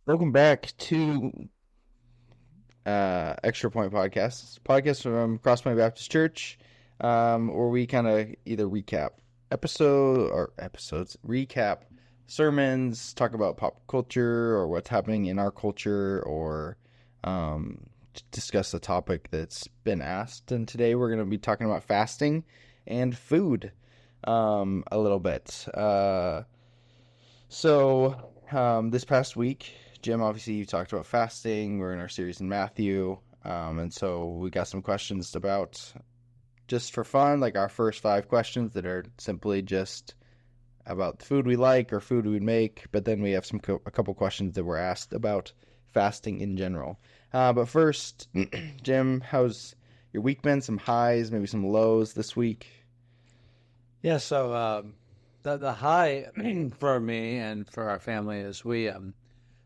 Welcome back to Extra Point Podcast. It's a podcast from Cross Point Baptist Church, where we kind of either recap sermons, talk about pop culture or what's happening in our culture, or discuss a topic that's been asked. And today we're going to be talking about fasting and food a little bit. This past week, Jim, obviously, you talked about fasting. We're in our series in Matthew. And so we got some questions about, just for fun, like our first 5 questions that are simply just about the food we like or food we'd make. But then we have a couple questions that were asked about fasting in general. But first, Jim, how's your week been? Some highs, maybe some lows this week? Yeah, so the high for me and for our family is we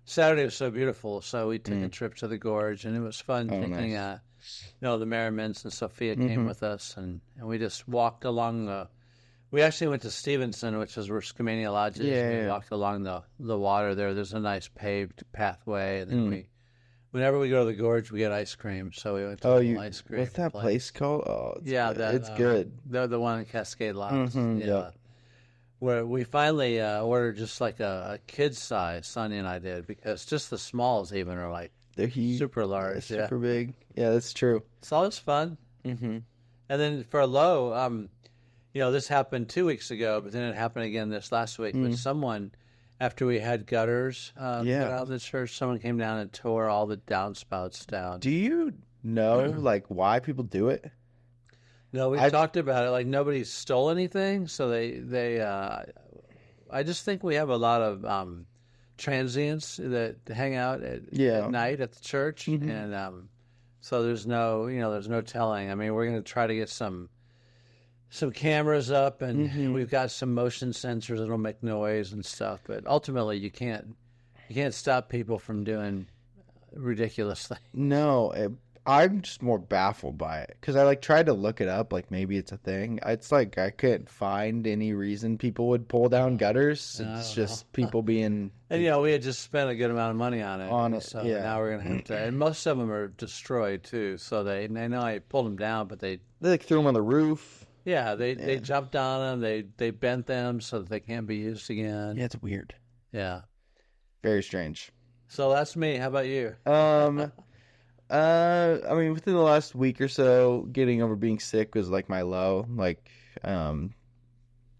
Saturday was so beautiful, so we took a trip to the gorge, and it was fun. Oh, Taking nice. the Merrimans and Sophia came Mm-hmm. with us, and we just walked along the. We actually went to Stevenson, which is where Skamania Lodge is. And we Yeah. walked along the water there. There's a nice paved pathway, and then Mm. whenever we go to the gorge, we get ice cream. So we went to a Oh, little ice cream what's that place called? Oh, it's Yeah, good. that It's good. the one in Cascade Locks. Mm-hmm. Yeah, Yep. where we finally ordered just like a kid size. Sonny and I did, because just the smalls even are like They're huge. super large. Yeah, Super big. Yeah, that's true. it's always fun. Mm-hmm. And then for a low, this happened 2 weeks ago, but then it happened again this last week. But someone, after we had gutters put Yeah. out of the church, someone came down and tore all the downspouts down. Do you know like why people do it? No, we I talked about it. Like nobody stole anything, so they. I just think we have a lot of transients that hang out Yeah. at night at the church, and so there's no telling. I mean, we're going to try to get some cameras up, and we've got some motion sensors that'll make noise and stuff. But ultimately, you can't stop people from doing ridiculous things. No, I'm just more baffled by it because I like tried to look it up, like maybe it's a thing. It's like I couldn't find any reason people would pull down gutters. I It's don't know. just people being And we had just spent a good amount of money on it. on it. So Yeah, now we're gonna have to. And most of them are destroyed too. So they know I pulled them down, but they like threw them on the roof. they jumped on them. They bent them so that they can't be used again. Yeah, it's weird. Yeah. Very strange. So that's me. How about you? Um, I mean, within the last week or so, getting over being sick was like my low. Like,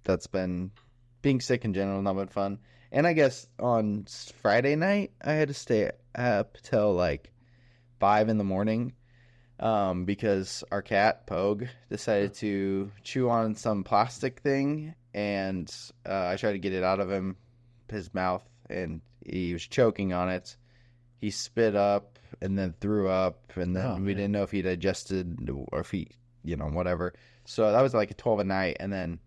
that's been being sick in general, not been fun. And I guess on Friday night, I had to stay up till like 5 in the morning, because our cat Pogue decided to chew on some plastic thing, and I tried to get it out of his mouth, and he was choking on it. He spit up and then threw up, and then Oh, we man. didn't know if he digested or if he, whatever. So that was like a 12 at night, and then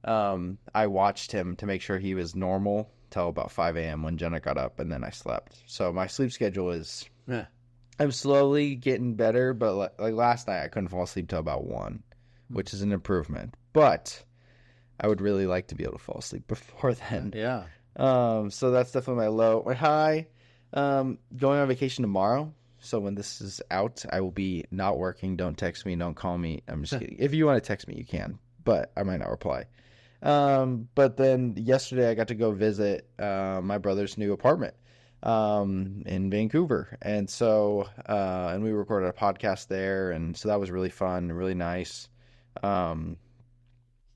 I watched him to make sure he was normal till about 5 a.m. when Jenna got up, and then I slept. So my sleep schedule is, Yeah. I'm slowly getting better, but like last night I couldn't fall asleep till about 1, which is an improvement. But I would really like to be able to fall asleep before then. Yeah. So that's definitely my low. My high, going on vacation tomorrow. So when this is out, I will be not working. Don't text me. Don't call me. I'm just kidding. If you want to text me, you can, but I might not reply. But then yesterday I got to go visit my brother's new apartment in Vancouver, and so and we recorded a podcast there, and so that was really fun, really nice. Um,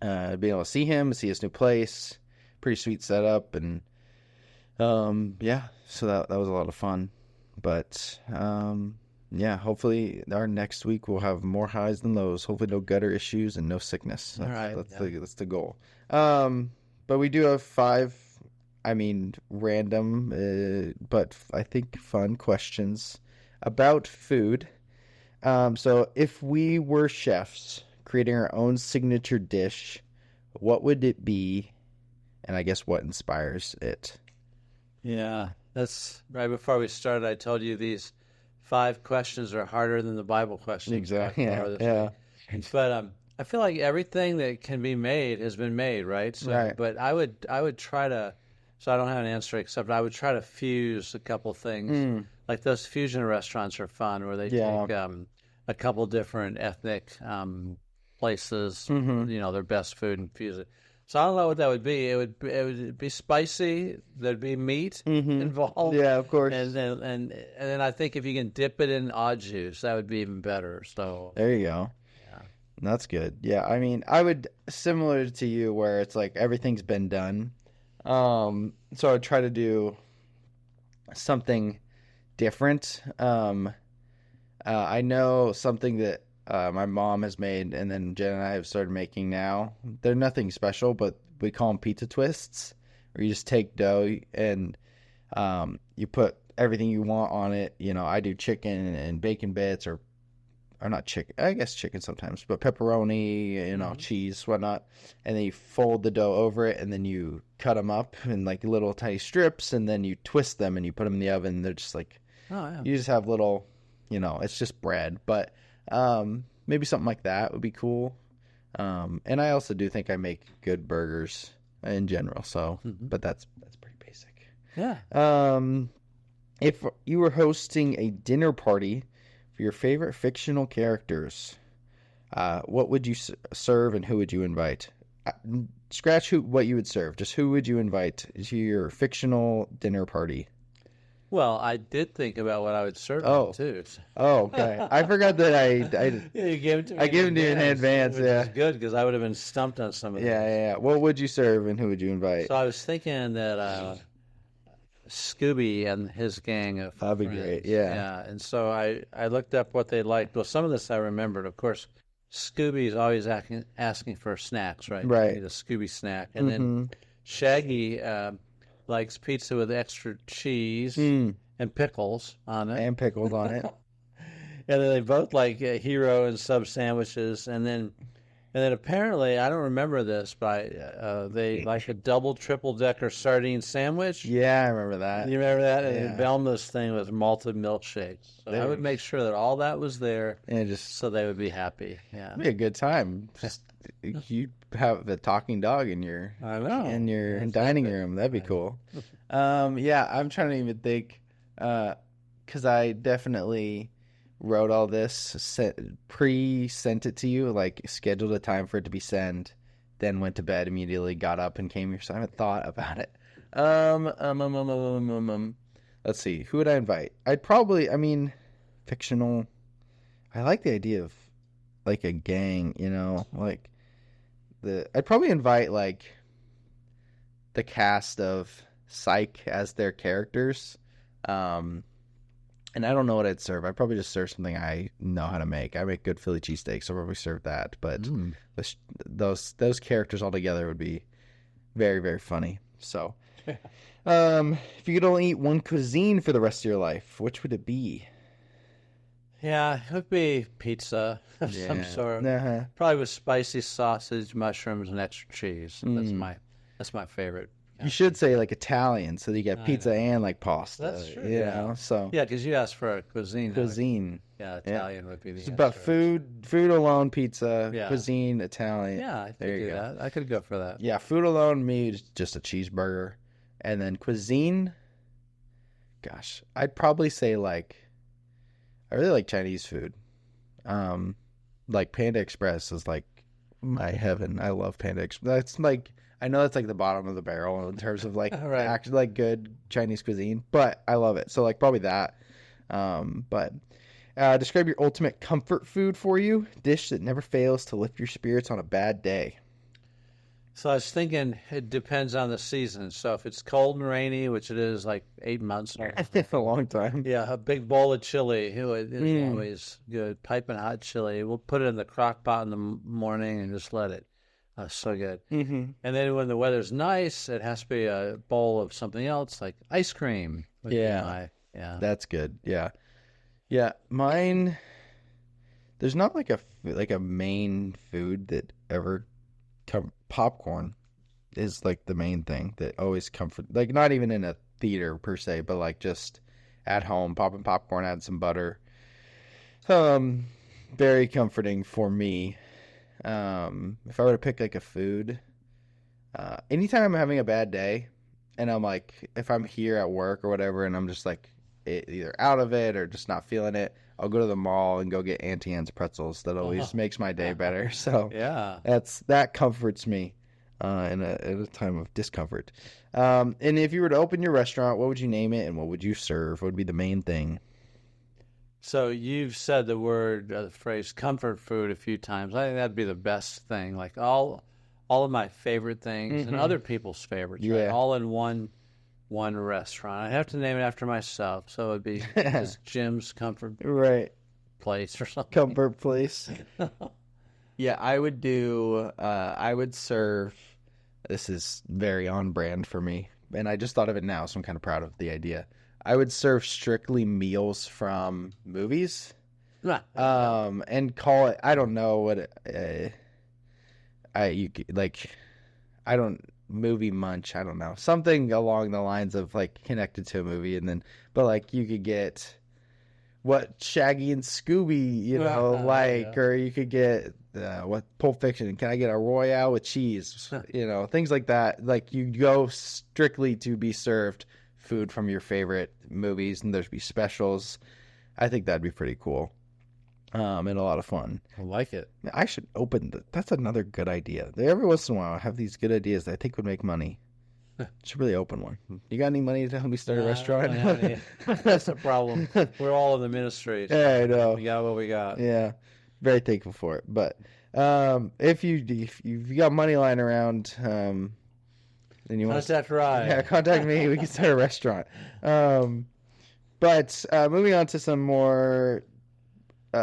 Being able to see him, see his new place, pretty sweet setup, and yeah, so that was a lot of fun. But yeah, hopefully our next week we'll have more highs than lows. Hopefully no gutter issues and no sickness. All right. That's the goal. But we do have 5, I mean, random, but I think fun questions about food. So if we were chefs creating our own signature dish, what would it be? And I guess what inspires it? Yeah. That's right before we started. I told you these 5 questions are harder than the Bible questions. Exactly. by Yeah. far this Yeah. week. But I feel like everything that can be made has been made, right? So, Right. but I would try to So I don't have an answer except I would try to fuse a couple things. Like those fusion restaurants are fun where they Yeah. take a couple different ethnic places, their best food and fuse it. So I don't know what that would be. It would be spicy. There'd be meat involved. Yeah, of course. And then I think if you can dip it in odd juice, that would be even better. So There you go. That's good. Yeah, I mean, I would similar to you where it's like everything's been done. So I'd try to do something different. I know something that my mom has made, and then Jen and I have started making now. They're nothing special, but we call them pizza twists, where you just take dough and you put everything you want on it. You know, I do chicken and bacon bits, or not chicken. I guess chicken sometimes, but pepperoni, cheese, whatnot. And then you fold the dough over it, and then you cut them up in like little tiny strips, and then you twist them and you put them in the oven. They're just like, you just have little, it's just bread. But maybe something like that would be cool. And I also do think I make good burgers in general. So, but that's pretty basic. Yeah. If you were hosting a dinner party for your favorite fictional characters, what would you serve and who would you invite? Scratch what you would serve. Just who would you invite to your fictional dinner party? Well, I did think about what I would serve too. Oh, okay. I forgot that Yeah, you gave it to me. I gave it to you in advance. Which Yeah, is good because I would have been stumped on some of these. yeah. What would you serve and who would you invite? So I was thinking that Scooby and his gang of That'd be friends. great. Yeah. Yeah, and so I looked up what they liked. Well, some of this I remembered. Of course, Scooby's always asking for snacks, right? Right. You need a Scooby snack, and then Shaggy likes pizza with extra cheese and pickles on it. And pickled on it. And then they both like hero and sub sandwiches, and then apparently I don't remember this, but they like a double, triple decker sardine sandwich. Yeah, I remember that. You remember that? Yeah. And Velma's thing was malted milkshakes. So I would make sure that all that was there, And just so they would be happy. Yeah, be a good time. Just you have the talking dog in your I know. dining room. That'd be cool. Yeah, I'm trying to even think, because I definitely wrote all this, sent it to you, like scheduled a time for it to be sent, then went to bed immediately, got up and came here. So I haven't thought about it. Let's see, who would I invite? Fictional. I like the idea of like a gang, like I'd probably invite like the cast of Psych as their characters. And I don't know what I'd serve. I'd probably just serve something I know how to make. I make good Philly cheesesteaks, so I'll probably serve that. But those characters all together would be very, very funny. So, if you could only eat one cuisine for the rest of your life, which would it be? Yeah, it would be pizza of some sort. Uh-huh. Probably with spicy sausage, mushrooms, and extra cheese. That's my favorite. You should say like Italian, so that you get pizza and like pasta. That's true. Yeah. So Yeah, because you asked for a cuisine. cuisine. Yeah, Italian would be the It's answer. about food alone, pizza, Yeah. cuisine, Italian. Yeah, I could There you do go. that. I could go for that. Yeah, food alone, me, just a cheeseburger. And then cuisine, gosh, I'd probably say like, I really like Chinese food. Like Panda Express is like my heaven. I love Panda Express. That's like, I know that's like the bottom of the barrel in terms of like Right. actually like good Chinese cuisine, but I love it. So like probably that. But describe your ultimate comfort food for you. Dish that never fails to lift your spirits on a bad day. So I was thinking it depends on the season. So if it's cold and rainy, which it is like 8 months, A long time. yeah, a big bowl of chili is always good. Piping hot chili. We'll put it in the crock pot in the morning and just let it. So good. Mm-hmm. And then when the weather's nice, it has to be a bowl of something else like ice cream. would be Yeah. yeah. That's good. Yeah. Yeah. Mine, there's not like a main food that ever popcorn is like the main thing that always comfort, like not even in a theater per se, but like just at home, popping popcorn, add some butter. Very comforting for me. If I were to pick like a food, anytime I'm having a bad day, and I'm like, if I'm here at work or whatever, and I'm just like either out of it or just not feeling it, I'll go to the mall and go get Auntie Anne's pretzels. That always makes my day better. So Yeah. that comforts me in a time of discomfort. And if you were to open your restaurant, what would you name it and what would you serve? What would be the main thing? So you've said the phrase comfort food a few times. I think that'd be the best thing. Like all of my favorite things and other people's favorites, right? Yeah. All in one restaurant. I'd have to name it after myself, so it'd be just Jim's Comfort Right. Place or something. Comfort place. Yeah, I would serve. This is very on brand for me, and I just thought of it now, so I'm kind of proud of the idea. I would serve strictly meals from movies, and call it. I don't know what I don't movie munch. I don't know, something along the lines of like connected to a movie, and then but like you could get what Shaggy and Scooby, or you could get what Pulp Fiction. Can I get a Royale with cheese? Things like that. Like you go strictly to be served food from your favorite movies, and there'd be specials. I think that'd be pretty cool, and a lot of fun. I like it. I should that's another good idea. Every once in a while, I have these good ideas that I think would make money. Should really open one. You got any money to help me start a restaurant? That's the problem. We're all in the ministry. So Yeah, I know. we got what we got. Yeah, very thankful for it. But if you got money lying around, then you want Contact Ryan. Yeah, contact me. We can start a restaurant. But moving on to some more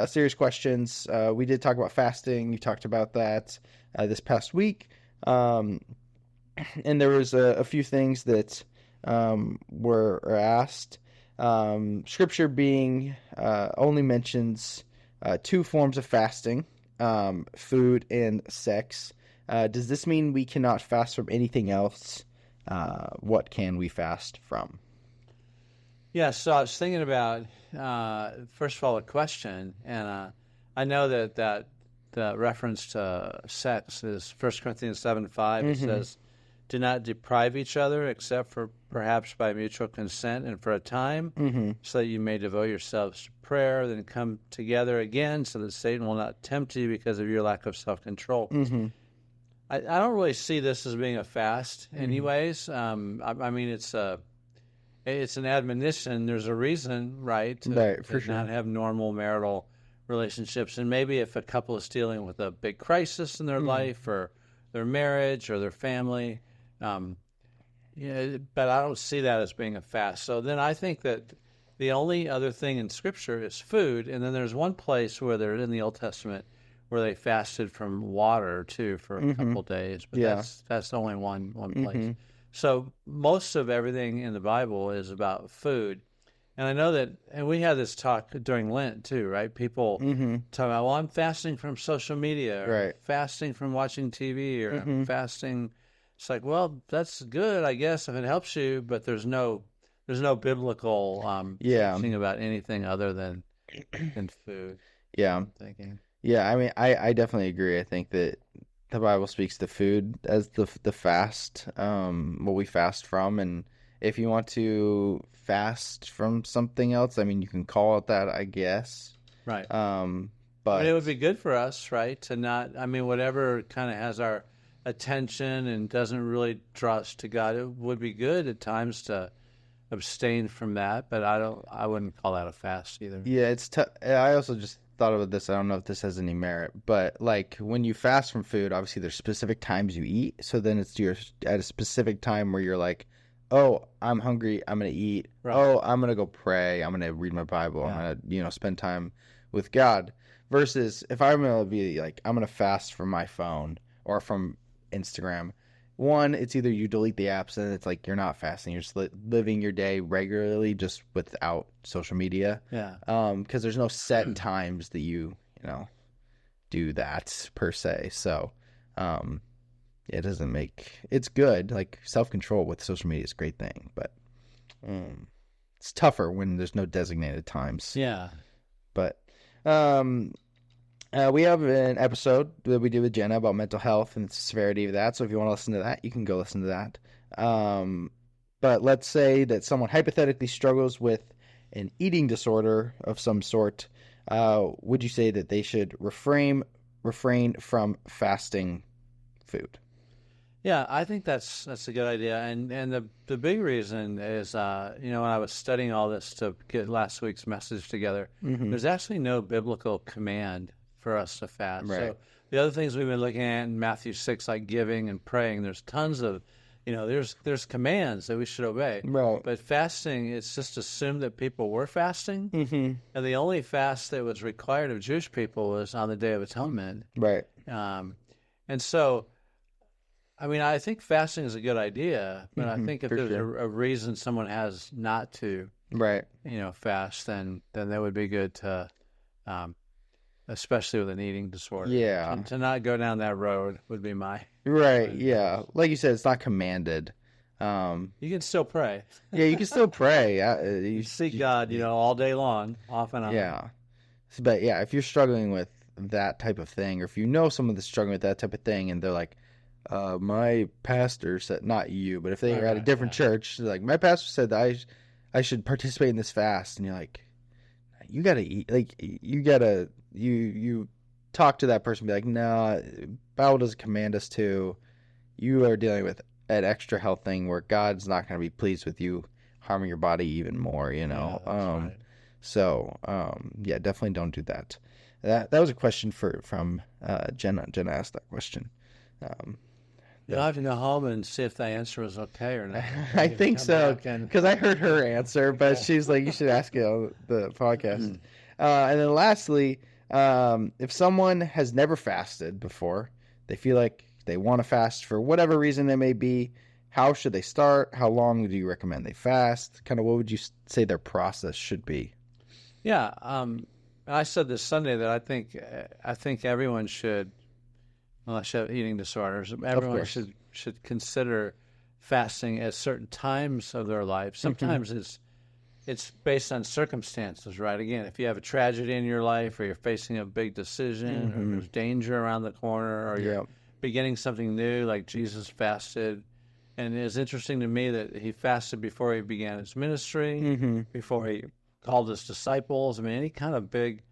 serious questions. We did talk about fasting. You talked about that this past week. And there was a few things that were asked. Scripture being only mentions two forms of fasting, food and sex. Does this mean we cannot fast from anything else? What can we fast from? Yeah, so I was thinking about, first of all, a question, and I know that the reference to sex is 1 Corinthians 7:5. It says, do not deprive each other except for perhaps by mutual consent and for a time, so that you may devote yourselves to prayer, then come together again so that Satan will not tempt you because of your lack of self-control. I don't really see this as being a fast anyways. I mean, it's an admonition. There's a reason, right, to not have normal marital relationships. And maybe if a couple is dealing with a big crisis in their life or their marriage or their family, but I don't see that as being a fast. So then I think that the only other thing in Scripture is food. And then there's one place where they're in the Old Testament where they fasted from water too for a couple days. But that's only one place. So most of everything in the Bible is about food. And I know that, and we had this talk during Lent too, right? People talk about, well, I'm fasting from social media, or fasting from watching TV, or I'm fasting. It's like, well, that's good, I guess, if it helps you, but there's no biblical teaching about anything other than food. Yeah. I'm thinking. Yeah, I mean, I definitely agree. I think that the Bible speaks to food as the fast, what we fast from, and if you want to fast from something else, I mean, you can call it that, I guess. Right. But it would be good for us, right, to not, I mean, whatever kind of has our attention and doesn't really draw us to God, it would be good at times to abstain from that, but I wouldn't call that a fast either. Yeah, it's tough. I also just thought about this. I don't know if this has any merit, but like when you fast from food, obviously there's specific times you eat. So then it's at a specific time where you're like, oh, I'm hungry, I'm going to eat. Right. Oh, I'm going to go pray. I'm going to read my Bible. I'm going to, spend time with God. Versus if I'm going to be like, I'm going to fast from my phone or from Instagram. One, it's either you delete the apps and it's like you're not fasting. You're just living your day regularly just without social media. Yeah. Because there's no set times that you do that per se. So it doesn't it's good. Like self-control with social media is a great thing. But it's tougher when there's no designated times. Yeah. But we have an episode that we did with Jenna about mental health and the severity of that. So if you want to listen to that, you can go listen to that. But let's say that someone hypothetically struggles with an eating disorder of some sort. Would you say that they should refrain from fasting food? Yeah, I think that's a good idea, and the big reason is when I was studying all this to get last week's message together, there's actually no biblical command for us to fast. Right. So the other things we've been looking at in Matthew 6, like giving and praying, there's tons of there's commands that we should obey. Right. But fasting, it's just assumed that people were fasting, and the only fast that was required of Jewish people was on the Day of Atonement. Right. And so, I mean, I think fasting is a good idea, but I think if there's a reason someone has not to, Right. Fast, then that would be good to, especially with an eating disorder. Yeah. To not go down that road would be my. Right. Yeah. Like you said, it's not commanded. You can still pray. Yeah, you can still pray. You seek God, all day long, off and on. Yeah. But yeah, if you're struggling with that type of thing, or if you know someone that's struggling with that type of thing, and they're like, my pastor said, not you, but if they were at a different church, they're like, my pastor said that I should participate in this fast, and you're like, you gotta eat, like you talk to that person, be like, nah, Bible doesn't command us to. You are dealing with an extra health thing where God's not going to be pleased with you harming your body even more, Yeah, right. So yeah, definitely don't do that. That was a question from Jenna. Jenna asked that question. You'll have to go home and see if the answer was okay or not. I think Come so, back and- because I heard her answer, but she's like, you should ask it on the podcast. And then lastly, if someone has never fasted before, they feel like they want to fast for whatever reason it may be, how should they start? How long do you recommend they fast? Kind of what would you say their process should be? Yeah, I said this Sunday that I think everyone should, unless you have eating disorders, everyone course. should consider fasting at certain times of their life. Sometimes it's based on circumstances, right? Again, if you have a tragedy in your life, or you're facing a big decision, or there's danger around the corner, or you're beginning something new, like Jesus fasted. And it's interesting to me that he fasted before he began his ministry, before he called his disciples. I mean, any kind of big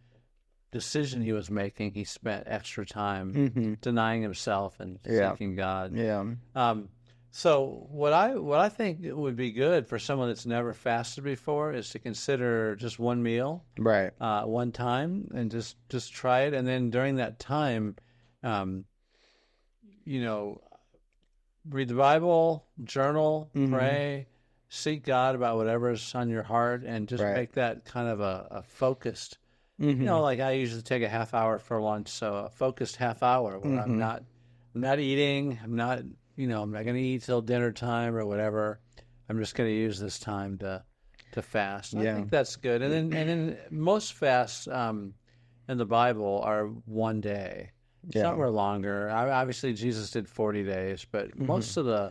decision he was making, he spent extra time denying himself and seeking God. Yeah. So what I think would be good for someone that's never fasted before is to consider just one meal, Right. one time, and just try it. And then during that time, read the Bible, journal, pray, seek God about whatever's on your heart, and just make that kind of a focused. Like I usually take a half hour for lunch, so a focused half hour where I'm not eating, I'm not going to eat till dinner time or whatever. I'm just going to use this time to fast. I think that's good. And then most fasts in the Bible are one day. Some are longer. Obviously, Jesus did 40 days, but most of the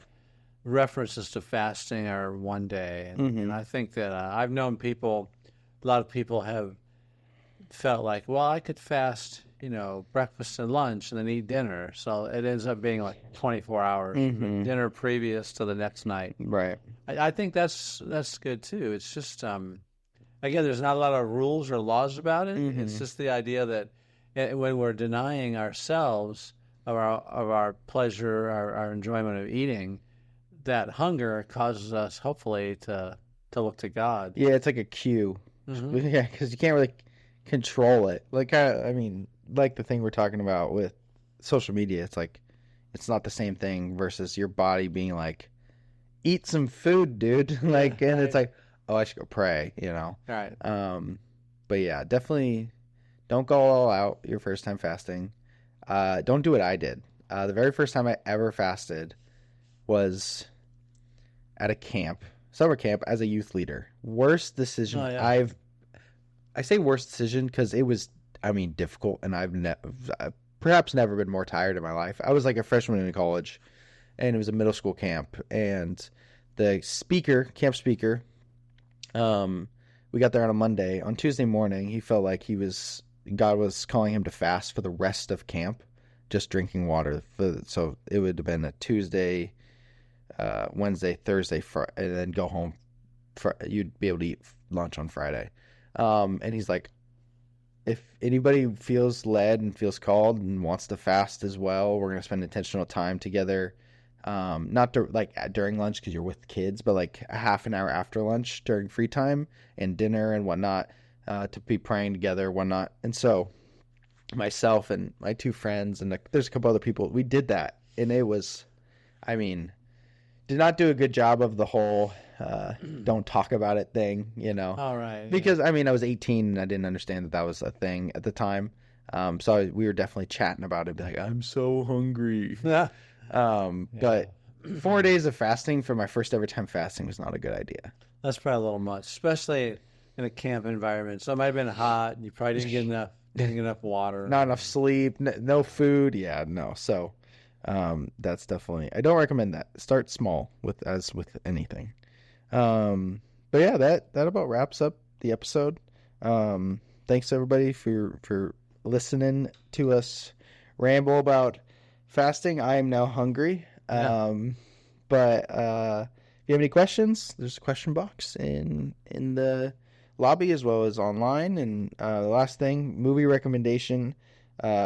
references to fasting are one day. And I think that I've known people, a lot of people have felt like, well, I could fast, breakfast and lunch and then eat dinner. So it ends up being like 24 hours, dinner previous to the next night. Right. I think that's good too. It's just, again, there's not a lot of rules or laws about it. It's just the idea that when we're denying ourselves of our pleasure, our enjoyment of eating, that hunger causes us hopefully to look to God. Yeah, it's like a cue. Yeah, because you can't really control it. Like I mean, like the thing we're talking about with social media, it's like it's not the same thing versus your body being like, eat some food, dude. Like, and it's like, oh, I should go pray. Right. But yeah, definitely don't go all out your first time fasting. Don't do what I did. The very first time I ever fasted was at a camp, summer camp, as a youth leader. Worst decision I say worst decision because it was, difficult, and I've perhaps never been more tired in my life. I was like a freshman in college, and it was a middle school camp, and the camp speaker, we got there on a Monday. On Tuesday morning, he felt like God was calling him to fast for the rest of camp, just drinking water. So it would have been a Tuesday, Wednesday, Thursday, and then go home. You'd be able to eat lunch on Friday. And he's like, if anybody feels led and feels called and wants to fast as well, we're going to spend intentional time together. Not during lunch because you're with kids, but like a half an hour after lunch during free time and dinner and whatnot, to be praying together, whatnot. And so myself and my two friends and there's a couple other people, we did that. And it was, did not do a good job of the whole don't talk about it thing, All right. because I was 18 and I didn't understand that was a thing at the time. So we were definitely chatting about it, be like, I'm so hungry. Yeah. But 4 days of fasting for my first ever time fasting was not a good idea. That's probably a little much, especially in a camp environment. So it might have been hot and you probably didn't get enough water. Not enough sleep, no food. Yeah, no. So that's definitely, I don't recommend that. Start small with anything. But yeah, that about wraps up the episode. Thanks everybody for listening to us ramble about fasting. I am now hungry. Yeah. But if you have any questions, there's a question box in the lobby as well as online. And the last thing, movie recommendation.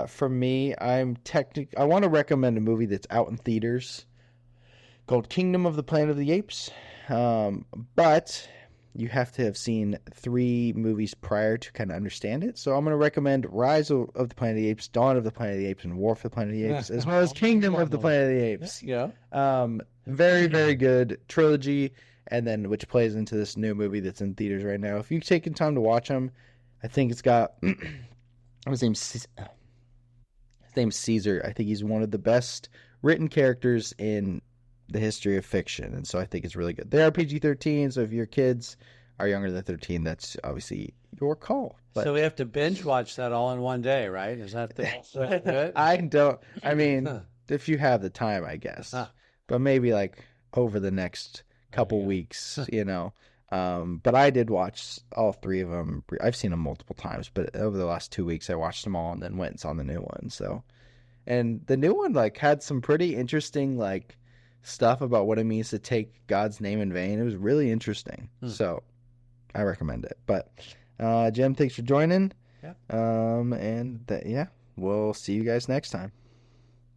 From me, I want to recommend a movie that's out in theaters called Kingdom of the Planet of the Apes. But you have to have seen 3 movies prior to kind of understand it. So I'm going to recommend Rise of the Planet of the Apes, Dawn of the Planet of the Apes, and War for the Planet of the Apes, as well as Kingdom of the Planet of the Apes. Yeah. Very, very good trilogy, and then which plays into this new movie that's in theaters right now. If you've taken time to watch them, I think it's got his name's Caesar. I think he's one of the best written characters in the history of fiction, and so I think it's really good. They are PG-13, so if your kids are younger than 13, that's obviously your call. But So we have to binge watch that all in one day, right? Is that good? if you have the time, I guess. Huh. But maybe like over the next couple weeks, But I did watch all 3 of them. I've seen them multiple times, but over the last 2 weeks, I watched them all and then went and saw the new one. So, and the new one had some pretty interesting stuff about what it means to take God's name in vain. It was really interesting. So I recommend it. But Jim, thanks for joining. Yeah. We'll see you guys next time.